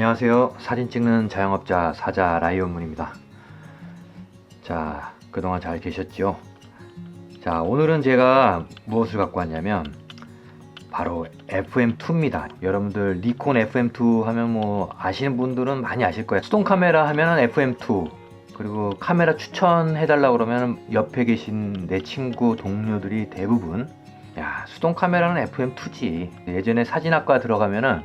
안녕하세요. 사진 찍는 자영업자 사자 라이온문입니다. 자, 그동안 잘 계셨죠? 자, 오늘은 제가 무엇을 갖고 왔냐면 바로 FM2입니다. 여러분들 니콘 FM2 하면 뭐 아시는 분들은 많이 아실 거예요. 수동 카메라 하면은 FM2, 그리고 카메라 추천해달라고 그러면 옆에 계신 내 친구 동료들이 대부분 야, 수동 카메라는 FM2지. 예전에 사진학과 들어가면은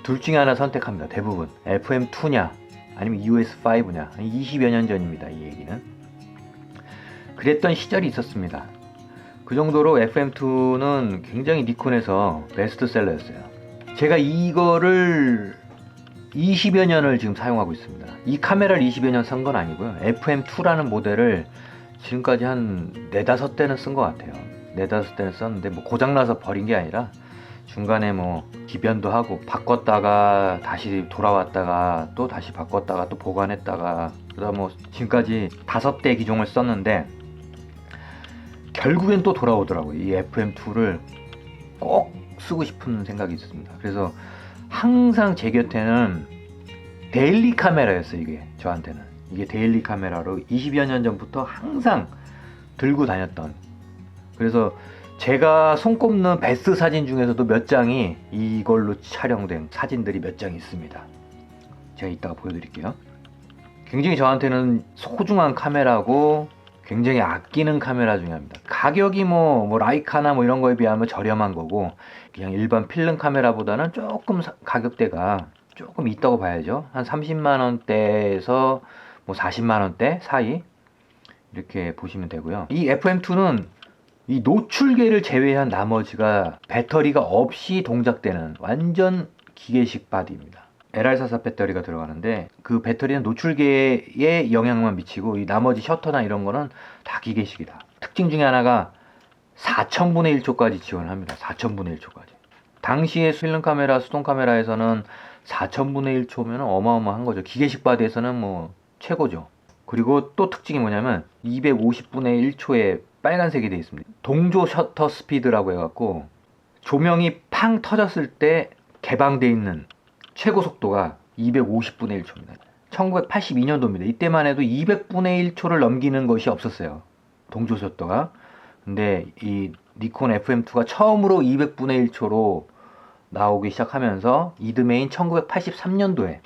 둘 중에 하나 선택합니다. 대부분 FM2냐 아니면 EOS5냐. 20여 년 전입니다. 이 얘기는. 그랬던 시절이 있었습니다. 그 정도로 FM2는 굉장히 니콘에서 베스트셀러였어요. 제가 이거를 20여 년을 지금 사용하고 있습니다. 이 카메라를 20여 년 쓴 건 아니고요. FM2라는 모델을 지금까지 한 4-5대는 쓴 것 같아요. 4-5대는 썼는데 뭐 고장나서 버린 게 아니라 중간에 뭐 기변도 하고 바꿨다가 다시 돌아왔다가 또 다시 바꿨다가 또 보관했다가 그러다 뭐 지금까지 5대 기종을 썼는데 결국엔 또 돌아오더라고요. 이 FM2를 꼭 쓰고 싶은 생각이 있었습니다. 그래서 항상 제 곁에는 데일리 카메라였어요. 이게 저한테는 이게 데일리 카메라로 20여 년 전부터 항상 들고 다녔던, 그래서 제가 손꼽는 베스트 사진 중에서도 몇 장이 이걸로 촬영된 사진들이 몇 장 있습니다. 제가 이따가 보여드릴게요. 굉장히 저한테는 소중한 카메라고 굉장히 아끼는 카메라 중에 하나입니다. 가격이 뭐 라이카나 뭐 이런 거에 비하면 저렴한 거고 그냥 일반 필름 카메라보다는 조금 가격대가 조금 있다고 봐야죠. 한 30만 원대에서 뭐 40만 원대 사이 이렇게 보시면 되고요. 이 FM2는 이 노출계를 제외한 나머지가 배터리가 없이 동작되는 완전 기계식 바디입니다. LR44 배터리가 들어가는데 그 배터리는 노출계에 영향만 미치고 이 나머지 셔터나 이런 거는 다 기계식이다. 특징 중에 하나가 4000분의 1초까지 지원합니다. 4000분의 1초까지. 당시에 필름 카메라, 수동 카메라에서는 4000분의 1초면 어마어마한 거죠. 기계식 바디에서는 뭐 최고죠. 그리고 또 특징이 뭐냐면 250분의 1초에 빨간색이 되어 있습니다. 동조 셔터 스피드라고 해갖고 조명이 팡 터졌을 때 개방되어 있는 최고 속도가 250분의 1초입니다. 1982년도입니다. 이때만 해도 200분의 1초를 넘기는 것이 없었어요. 동조 셔터가. 근데 이 니콘 FM2가 처음으로 200분의 1초로 나오기 시작하면서 이듬해인 1983년도에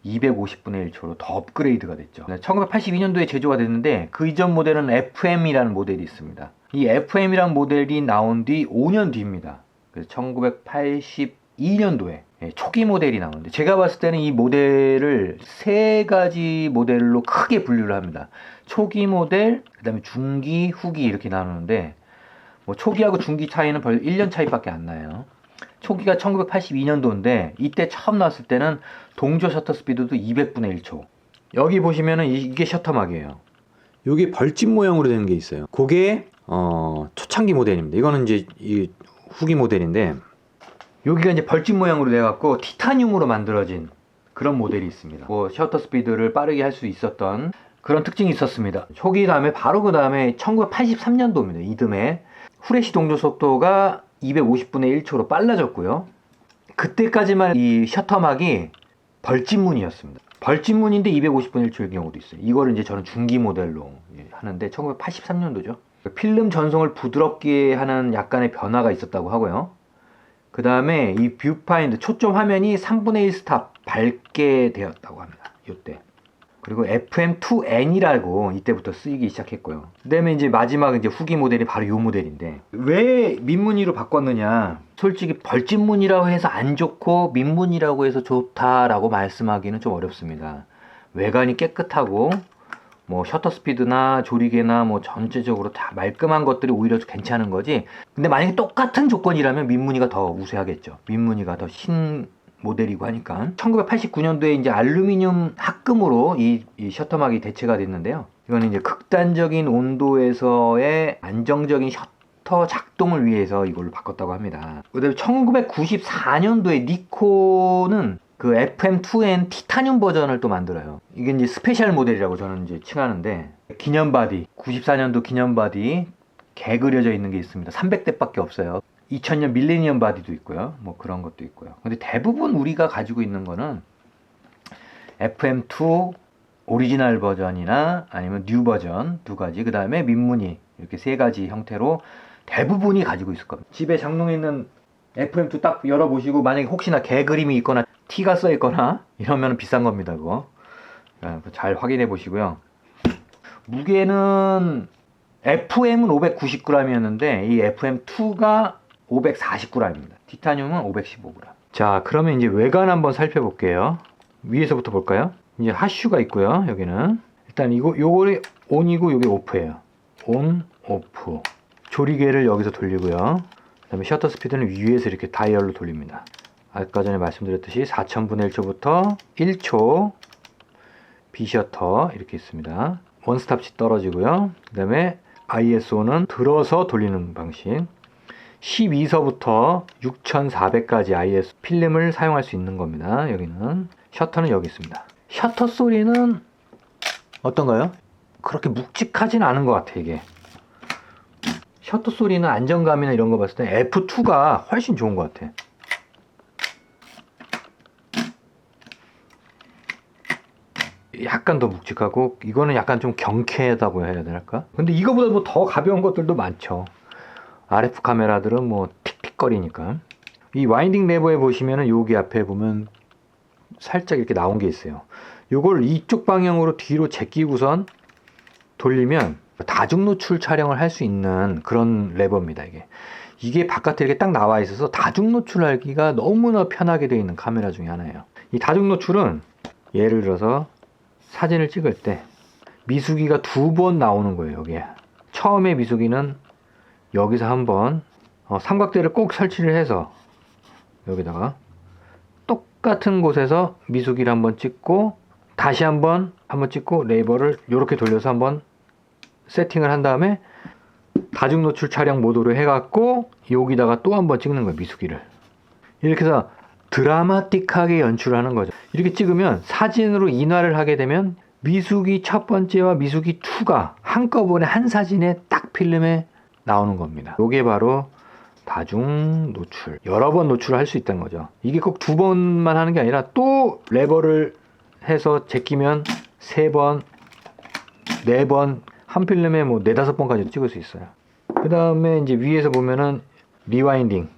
250분의 1초로 더 업그레이드가 됐죠. 1982년도에 제조가 됐는데 그 이전 모델은 FM이라는 모델이 있습니다. 이 FM이라는 모델이 나온 뒤 5년 뒤입니다. 그래서 1982년도에 초기 모델이 나오는데 제가 봤을 때는 이 모델을 3가지 모델로 크게 분류를 합니다. 초기 모델, 그 다음에 중기, 후기 이렇게 나누는데 뭐 초기하고 중기 차이는 벌 1년 차이밖에 안 나요. 초기가 1982년도인데 이때 처음 나왔을 때는 동조 셔터 스피드도 200분의 1초. 여기 보시면은 이게 셔터막이에요. 이게 벌집 모양으로 되는 게 있어요. 그게 초창기 모델입니다. 이거는 이제 이 후기 모델인데 여기가 이제 벌집 모양으로 돼 갖고 티타늄으로 만들어진 그런 모델이 있습니다. 뭐 셔터 스피드를 빠르게 할 수 있었던 그런 특징이 있었습니다. 초기 다음에 바로 그 다음에 1983년도입니다. 이듬해 후레쉬 동조 속도가 250분의 1초로 빨라졌고요. 그때까지만 이 셔터막이 벌집문이었습니다. 벌집문인데 250분의 1초의 경우도 있어요. 이거를 이제 저는 중기 모델로 하는데 1983년도죠. 필름 전송을 부드럽게 하는 약간의 변화가 있었다고 하고요. 그 다음에 이 뷰파인드 초점 화면이 3분의 1 스탑 밝게 되었다고 합니다. 이때. 그리고 FM2N이라고 이때부터 쓰이기 시작했고요. 그 다음에 이제 마지막 이제 후기 모델이 바로 이 모델인데 왜 민무늬로 바꿨느냐. 솔직히 벌집무늬라고 해서 안 좋고 민무늬라고 해서 좋다라고 말씀하기는 좀 어렵습니다. 외관이 깨끗하고 뭐 셔터 스피드나 조리개나 뭐 전체적으로 다 말끔한 것들이 오히려 괜찮은 거지. 근데 만약에 똑같은 조건이라면 민무늬가 더 우세하겠죠. 민무늬가 더 신 모델이고 하니까 1989년도에 이제 알루미늄 합금으로 이 셔터막이 대체가 됐는데요. 이거는 이제 극단적인 온도에서의 안정적인 셔터 작동을 위해서 이걸로 바꿨다고 합니다. 그다음에 1994년도에 니콘은 그 FM2N 티타늄 버전을 또 만들어요. 이게 이제 스페셜 모델이라고 저는 이제 칭하는데 기념 바디, 94년도 기념 바디 개 그려져 있는 게 있습니다. 300대밖에 없어요. 2000년 밀레니엄 바디도 있고요. 뭐 그런 것도 있고요. 근데 대부분 우리가 가지고 있는 거는 FM2 오리지널 버전이나 아니면 뉴 버전 두 가지, 그 다음에 민무늬, 이렇게 세 가지 형태로 대부분이 가지고 있을 겁니다. 집에 장롱에 있는 FM2 딱 열어보시고 만약에 혹시나 개 그림이 있거나 T가 써 있거나 이러면 비싼 겁니다. 그거 잘 확인해 보시고요. 무게는 FM은 590g이었는데 이 FM2가 540g입니다. 티타늄은 515g. 자, 그러면 이제 외관 한번 살펴볼게요. 위에서부터 볼까요? 이제 하슈가 있고요. 여기는 일단 요거를 온이고 요게 오프예요. 온, 오프. 조리개를 여기서 돌리고요. 그 다음에 셔터 스피드는 위에서 이렇게 다이얼로 돌립니다. 아까 전에 말씀드렸듯이 4000분의 1초부터 1초 B셔터 이렇게 있습니다. 원스탑치 떨어지고요. 그 다음에 ISO는 들어서 돌리는 방식. 12서부터 6400까지 ISO 필름을 사용할 수 있는 겁니다. 여기는 셔터는 여기 있습니다. 셔터 소리는 어떤가요? 그렇게 묵직하진 않은 것 같아. 이게 셔터 소리는 안정감이나 이런 거 봤을 때 F2가 훨씬 좋은 것 같아. 약간 더 묵직하고 이거는 약간 좀 경쾌하다고 해야 될까? 근데 이거보다 뭐 더 가벼운 것들도 많죠. RF 카메라들은 뭐 틱틱거리니까. 이 와인딩 레버에 보시면은 여기 앞에 보면 살짝 이렇게 나온 게 있어요. 요걸 이쪽 방향으로 뒤로 제끼고선 돌리면 다중 노출 촬영을 할 수 있는 그런 레버입니다. 이게 바깥에 이렇게 딱 나와 있어서 다중 노출하기가 너무나 편하게 되어 있는 카메라 중에 하나예요. 이 다중 노출은 예를 들어서 사진을 찍을 때 미수기가 두 번 나오는 거예요. 여기에 처음에 미수기는 여기서 한번 삼각대를 꼭 설치를 해서 여기다가 똑같은 곳에서 미수기를 한번 찍고 다시 한번 찍고 레버를 이렇게 돌려서 한번 세팅을 한 다음에 다중 노출 촬영 모드로 해갖고 여기다가 또 한번 찍는 거예요. 미수기를 이렇게 해서 드라마틱하게 연출하는 거죠. 이렇게 찍으면 사진으로 인화를 하게 되면 미수기 첫 번째와 미수기 2가 한꺼번에 한 사진에 딱 필름에 나오는 겁니다. 이게 바로 다중 노출. 여러 번 노출을 할 수 있다는 거죠. 이게 꼭 두 번만 하는 게 아니라 또 레버를 해서 제끼면 3번, 4번, 한 필름에 뭐 4, 5번까지 찍을 수 있어요. 그 다음에 이제 위에서 보면은 리와인딩.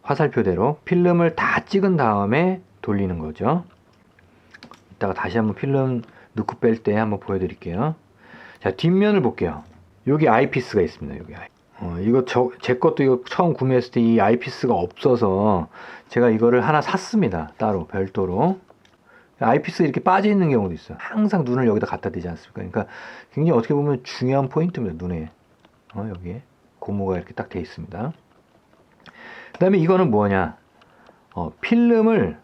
화살표대로 필름을 다 찍은 다음에 돌리는 거죠. 이따가 다시 한번 필름 넣고 뺄 때 한번 보여드릴게요. 자, 뒷면을 볼게요. 여기 아이피스가 있습니다. 여기 이거 제 것도 이거 처음 구매했을 때 이 아이피스가 없어서 제가 이거를 하나 샀습니다. 따로 별도로. 아이피스 이렇게 빠져 있는 경우도 있어요. 항상 눈을 여기다 갖다 대지 않습니까? 그러니까 굉장히 어떻게 보면 중요한 포인트입니다. 눈에 여기에 고무가 이렇게 딱 돼 있습니다. 그 다음에 이거는 뭐냐, 필름을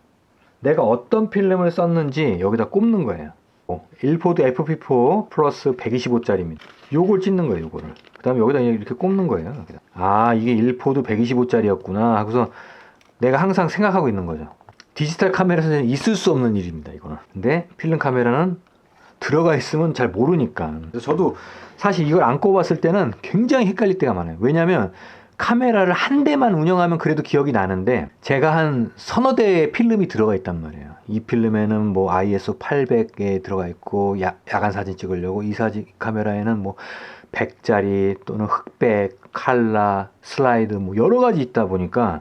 내가 어떤 필름을 썼는지 여기다 꼽는 거예요. 1포드 FP4 플러스 125짜리입니다. 요걸 찍는 거예요. 요거를 그 다음에 여기다 이렇게 꼽는 거예요. 여기다. 아, 이게 1포드 125짜리였구나 하고서 내가 항상 생각하고 있는 거죠. 디지털 카메라에서는 있을 수 없는 일입니다. 이거는. 근데 필름 카메라는 들어가 있으면 잘 모르니까. 그래서 저도 사실 이걸 안 꼽았을 때는 굉장히 헷갈릴 때가 많아요. 왜냐면 카메라를 한 대만 운영하면 그래도 기억이 나는데 제가 한 서너 대의 필름이 들어가 있단 말이에요. 이 필름에는 뭐 ISO 800에 들어가 있고 야간 사진 찍으려고, 이 사진 카메라에는 뭐 100짜리 또는 흑백, 칼라, 슬라이드 뭐 여러 가지 있다 보니까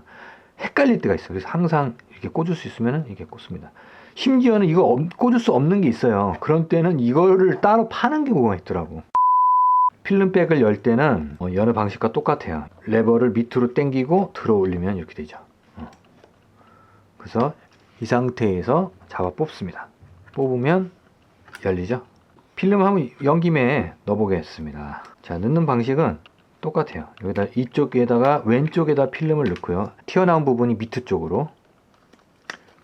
헷갈릴 때가 있어요. 그래서 항상 이렇게 꽂을 수 있으면 이렇게 꽂습니다. 심지어는 이거 꽂을 수 없는 게 있어요. 그런 때는 이거를 따로 파는 경우가 있더라고. 필름백을 열 때는 여는 방식과 똑같아요. 레버를 밑으로 당기고 들어 올리면 이렇게 되죠. 그래서 이 상태에서 잡아 뽑습니다. 뽑으면 열리죠. 필름 한번 연 김에 넣어보겠습니다. 자, 넣는 방식은 똑같아요. 여기다 이쪽에다가 왼쪽에다 필름을 넣고요. 튀어나온 부분이 밑에 쪽으로,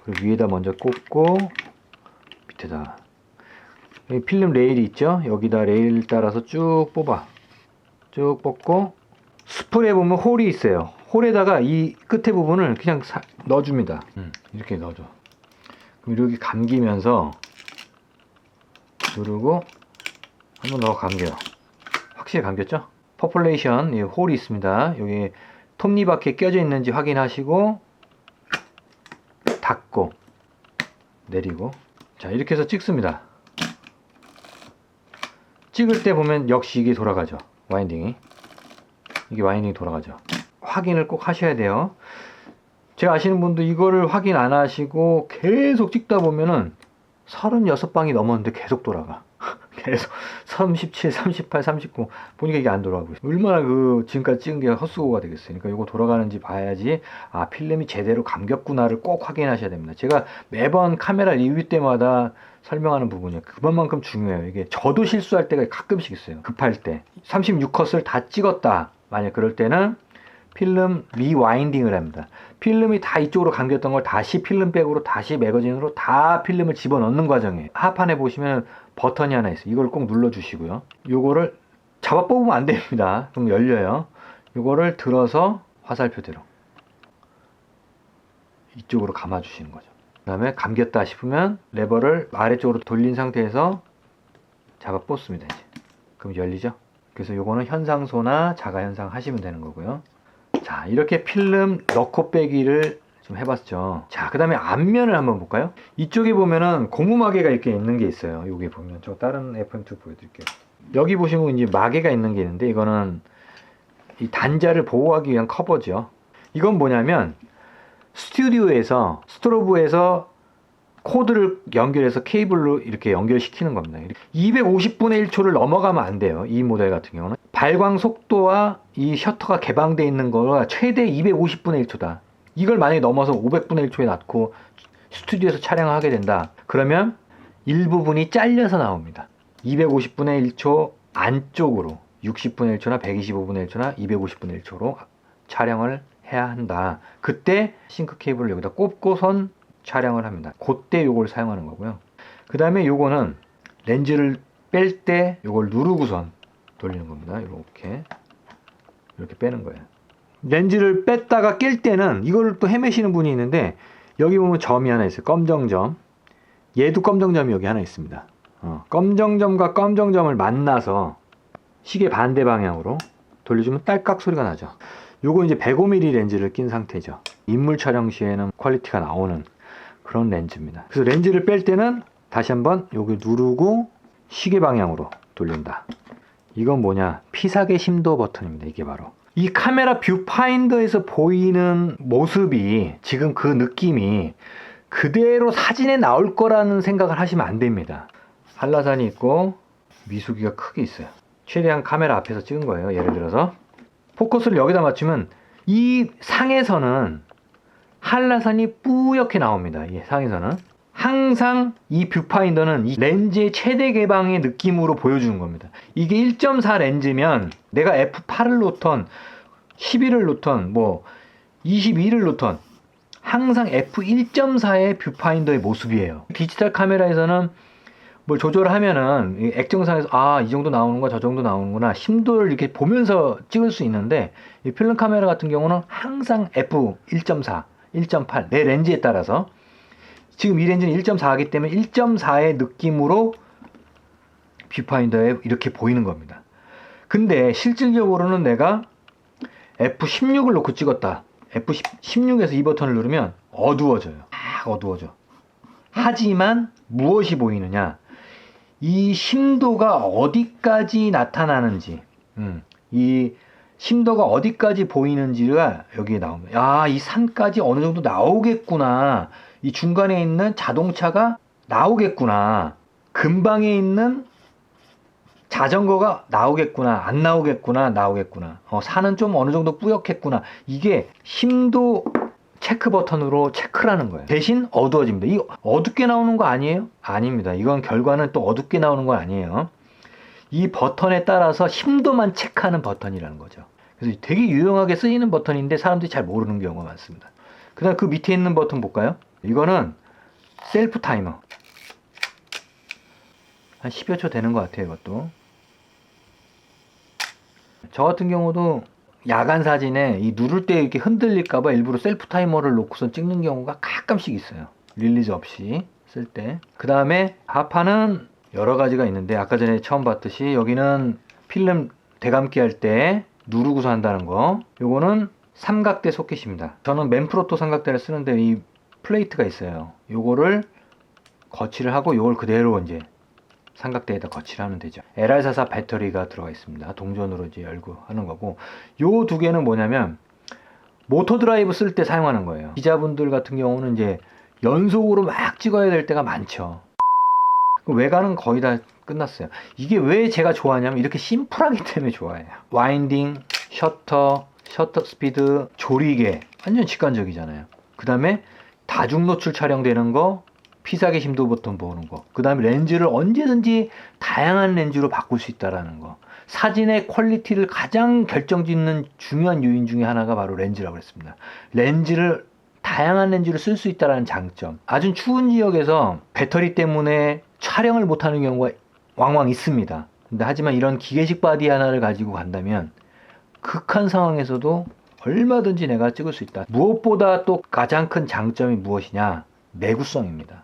그리고 위에다 먼저 꽂고 밑에다 필름 레일이 있죠. 여기다 레일 따라서 쭉 뽑아, 쭉 뽑고 스프레에 보면 홀이 있어요. 홀에다가 이 끝에 부분을 그냥 넣어줍니다. 이렇게 넣어줘. 그럼 이렇게 감기면서 누르고 한번 넣어 감겨요. 확실히 감겼죠? 퍼플레이션 홀이 있습니다. 여기 톱니바퀴에 껴져 있는지 확인하시고 닫고 내리고, 자 이렇게 해서 찍습니다. 찍을 때 보면 역시 이게 돌아가죠. 와인딩이 돌아가죠. 확인을 꼭 하셔야 돼요. 제가 아시는 분도 이거를 확인 안 하시고 계속 찍다 보면은 36방이 넘었는데 계속 돌아가. 계속 37, 38, 39 보니까 이게 안 돌아가고 있어요. 얼마나 지금까지 찍은 게 헛수고가 되겠어요. 그러니까 이거 돌아가는지 봐야지, 아 필름이 제대로 감겼구나를 꼭 확인하셔야 됩니다. 제가 매번 카메라 리뷰 때마다 설명하는 부분이에요. 그만큼 중요해요. 이게 저도 실수할 때가 가끔씩 있어요. 급할 때 36컷을 다 찍었다, 만약 그럴 때는 필름 리와인딩을 합니다. 필름이 다 이쪽으로 감겼던 걸 다시 필름백으로, 다시 매거진으로 다 필름을 집어넣는 과정이에요. 하판에 보시면 버튼이 하나 있어요. 이걸 꼭 눌러 주시고요. 요거를 잡아 뽑으면 안 됩니다. 그럼 열려요. 요거를 들어서 화살표대로 이쪽으로 감아 주시는 거죠. 그 다음에 감겼다 싶으면 레버를 아래쪽으로 돌린 상태에서 잡아 뽑습니다. 이제 그럼 열리죠. 그래서 요거는 현상소나 자가현상 하시면 되는 거고요. 자, 이렇게 필름 넣고 빼기를 좀 해봤죠. 자, 그 다음에 앞면을 한번 볼까요? 이쪽에 보면은 고무 마개가 이렇게 있는 게 있어요. 여기 보면 저 다른 FM2 보여드릴게요. 여기 보시면 이제 마개가 있는 게 있는데, 이거는 이 단자를 보호하기 위한 커버죠. 이건 뭐냐면 스튜디오에서 스트로브에서 코드를 연결해서 케이블로 이렇게 연결시키는 겁니다. 250분의 1초를 넘어가면 안 돼요. 이 모델 같은 경우는 발광 속도와 이 셔터가 개방되어 있는 거가 최대 250분의 1초다. 이걸 만약에 넘어서 500분의 1초에 놨고 스튜디오에서 촬영을 하게 된다, 그러면 일부분이 잘려서 나옵니다. 250분의 1초 안쪽으로 60분의 1초나 125분의 1초나 250분의 1초로 촬영을 해야 한다. 그때 싱크 케이블을 여기다 꼽고선 촬영을 합니다. 그때 요걸 사용하는 거고요. 그 다음에 요거는 렌즈를 뺄 때 요걸 누르고선 돌리는 겁니다. 이렇게 빼는 거예요. 렌즈를 뺐다가 낄 때는 이거를 또 헤매시는 분이 있는데, 여기 보면 점이 하나 있어요. 검정점. 얘도 검정점이 여기 하나 있습니다. 검정점과 검정점을 만나서 시계 반대 방향으로 돌려주면 딸깍 소리가 나죠. 요거 이제 105mm 렌즈를 낀 상태죠. 인물 촬영 시에는 퀄리티가 나오는 그런 렌즈입니다. 그래서 렌즈를 뺄 때는 다시 한번 여기 누르고 시계 방향으로 돌린다. 이건 뭐냐? 피사계 심도 버튼입니다. 이게 바로 이 카메라 뷰파인더에서 보이는 모습이, 지금 그 느낌이 그대로 사진에 나올 거라는 생각을 하시면 안 됩니다. 한라산이 있고 미수기가 크게 있어요. 최대한 카메라 앞에서 찍은 거예요. 예를 들어서 포커스를 여기다 맞추면 이 상에서는 한라산이 뿌옇게 나옵니다. 이 상에서는 항상 이 뷰파인더는 이 렌즈의 최대 개방의 느낌으로 보여주는 겁니다. 이게 1.4 렌즈면 내가 f8을 놓던 11을 놓던 22를 놓던 항상 f1.4의 뷰파인더의 모습이에요. 디지털 카메라에서는 뭘 조절하면은 액정상에서 이 정도 나오는구나, 저 정도 나오는구나, 심도를 이렇게 보면서 찍을 수 있는데, 이 필름 카메라 같은 경우는 항상 f1.4, 1.8 내 렌즈에 따라서, 지금 이 렌즈는 1.4이기 때문에 1.4의 느낌으로 뷰파인더에 이렇게 보이는 겁니다. 근데 실질적으로는 내가 F16을 놓고 찍었다. F16에서 이 버튼을 누르면 어두워져요. 어두워져. 하지만 무엇이 보이느냐? 이 심도가 어디까지 나타나는지, 이 심도가 어디까지 보이는지가 여기에 나옵니다. 이 산까지 어느 정도 나오겠구나. 이 중간에 있는 자동차가 나오겠구나. 근방에 있는 자전거가 나오겠구나. 안 나오겠구나. 나오겠구나. 산은 좀 어느 정도 뿌옇겠구나. 이게 심도 체크 버튼으로 체크라는 거예요. 대신 어두워집니다. 이 어둡게 나오는 거 아니에요? 아닙니다. 이건 결과는 또 어둡게 나오는 건 아니에요. 이 버튼에 따라서 심도만 체크하는 버튼이라는 거죠. 그래서 되게 유용하게 쓰이는 버튼인데 사람들이 잘 모르는 경우가 많습니다. 그 다음 그 밑에 있는 버튼 볼까요? 이거는 셀프 타이머. 한 10여 초 되는 것 같아요. 이것도. 저 같은 경우도 야간 사진에 이 누를 때 이렇게 흔들릴까봐 일부러 셀프 타이머를 놓고선 찍는 경우가 가끔씩 있어요. 릴리즈 없이 쓸 때. 그 다음에 하판은 여러 가지가 있는데, 아까 전에 처음 봤듯이 여기는 필름 대감기 할 때 누르고서 한다는 거. 요거는 삼각대 소켓입니다. 저는 맨프로토 삼각대를 쓰는데 이 플레이트가 있어요. 요거를 거치를 하고 요걸 그대로 이제 삼각대에다 거치를 하면 되죠. LR44 배터리가 들어가 있습니다. 동전으로 이제 열고 하는 거고, 요 두 개는 뭐냐면 모터 드라이브 쓸 때 사용하는 거예요. 기자분들 같은 경우는 이제 연속으로 막 찍어야 될 때가 많죠. 외관은 거의 다 끝났어요. 이게 왜 제가 좋아하냐면 이렇게 심플하기 때문에 좋아해요. 와인딩, 셔터 스피드, 조리개 완전 직관적이잖아요. 그 다음에 다중 노출 촬영되는 거, 피사계 심도 버튼 보는 거, 그 다음에 렌즈를 언제든지 다양한 렌즈로 바꿀 수 있다는 거. 사진의 퀄리티를 가장 결정짓는 중요한 요인 중에 하나가 바로 렌즈라고 했습니다. 다양한 렌즈를 쓸 수 있다는 장점. 아주 추운 지역에서 배터리 때문에 촬영을 못하는 경우가 왕왕 있습니다. 근데 하지만 이런 기계식 바디 하나를 가지고 간다면 극한 상황에서도 얼마든지 내가 찍을 수 있다. 무엇보다 또 가장 큰 장점이 무엇이냐? 내구성입니다.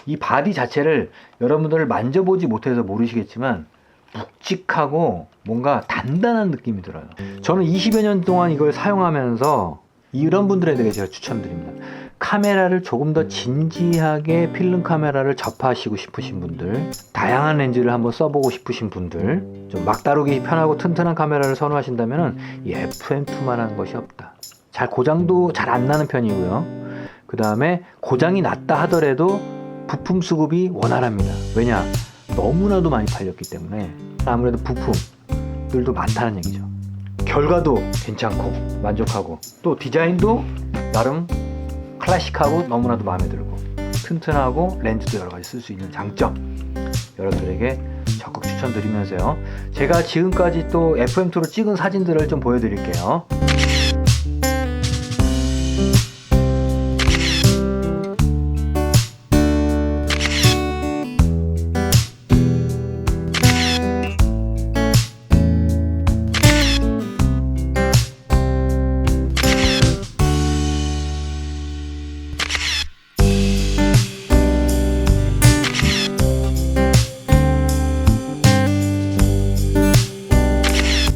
이 바디 자체를 여러분들 만져보지 못해서 모르시겠지만 묵직하고 뭔가 단단한 느낌이 들어요. 저는 20여 년 동안 이걸 사용하면서 이런 분들에게 제가 추천드립니다. 카메라를 조금 더 진지하게 필름 카메라를 접하시고 싶으신 분들, 다양한 렌즈를 한번 써보고 싶으신 분들, 좀 막 다루기 편하고 튼튼한 카메라를 선호하신다면 이 FM2만한 것이 없다. 고장도 잘 안 나는 편이고요. 그 다음에 고장이 났다 하더라도 부품 수급이 원활합니다. 왜냐? 너무나도 많이 팔렸기 때문에 아무래도 부품들도 많다는 얘기죠. 결과도 괜찮고 만족하고, 또 디자인도 나름 클래식하고 너무나도 마음에 들고, 튼튼하고 렌즈도 여러 가지 쓸 수 있는 장점, 여러분들에게 적극 추천드리면서요. 제가 지금까지 또 FM2로 찍은 사진들을 좀 보여드릴게요.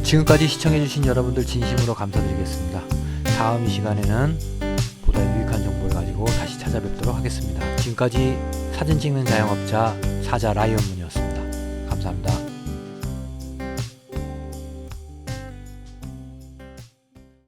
지금까지 시청해주신 여러분들 진심으로 감사드리겠습니다. 다음 시간에는 보다 유익한 정보를 가지고 다시 찾아뵙도록 하겠습니다. 지금까지 사진 찍는 자영업자 사자 라이언문이었습니다.